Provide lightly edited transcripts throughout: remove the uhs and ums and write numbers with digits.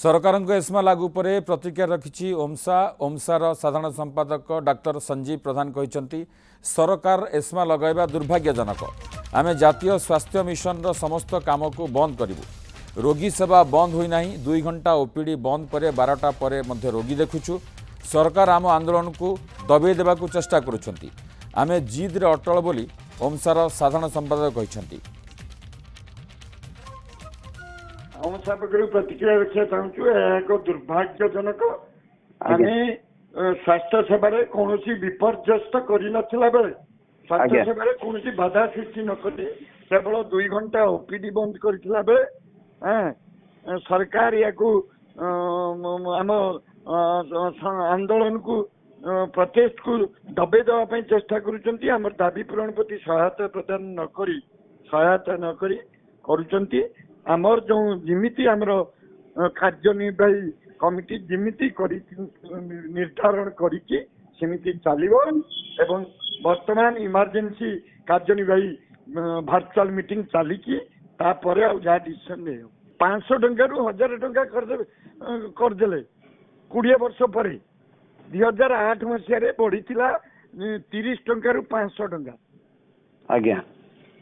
सरकार एस्मा लागू पर प्रतिक्रिया रखी ओमसार साधारण संपादक डाक्टर संजीव प्रधान कहते सरकार एस्मा लगैवा दुर्भाग्यजनक। आमे जातीय स्वास्थ्य मिशन समस्त काम को बंद करूँ। रोगी सेवा बंद होना 2 घंटा ओपीडी बंद पर 12टा पर रोगी देखुछु। सरकार आम आंदोलन को दबे देवा चेष्टा करुछंती। आमे जिद रे अटल बोली ओमसार साधारण संपादक कहते। हम सब प्रतिक्रिया रखा चाहूँ एक दुर्भाग्यजनक। आम स्वास्थ्य सेवार कौन विपर्यस्त कर स्वास्थ्य सेवार कौन बाधा सृष्टि नक केवल 2 घंटा ओपीडी बंद करथिला बेले सरकार या आम आंदोलन को प्रोटेस्ट को दबे देवाई चेष्टा करुँच। आम दाबी पूरण प्रति सहायता प्रदान नक करुँच। आमर जो जिमिति आमर कार्यनिर्वाही कमिटी जिमिति निर्धारण करिछि सेमिति चलिबो एवं वर्तमान इमरजेंसी कार्यनिर्वाही वर्चुअल मीटिंग चलीछि तापर आ जा डिसीजन ले 500 टंका रु 1000 टंका करदेले 20 वर्ष पर 2008 मसीह बढ़ी 30 टंका रु 500 टंका। आज्ञा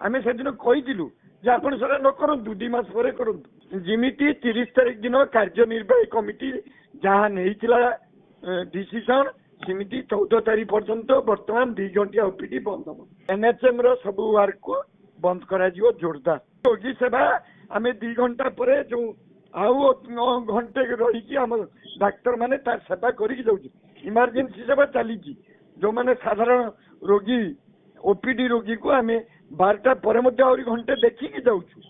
आमे सेदिन कहिथिलु जे आपण सर न करंतु 2 मास पर करंतु जिमिति 30 तारिख दिन कार्यनिर्वाही कमिटी जहाँ नहीं डिसीजन सेमिति 14 तारिख पर्यंत वर्तमान 2 घंटा ओपीडी बंद हम एनएचएम रो सब वर्क को बंद करा जिवो जोरदार। रोगी सेवा आमे 2 घंटा पर जो आउ 9 घंटे रही आम डाक्तर माने तार सेवा करिक जाउछि। इमरजेंसी सेवा चली जो माने साधारण रोगी ओपीडी रोगी को आमे 12टा पर घंटे देखिक जाउछु।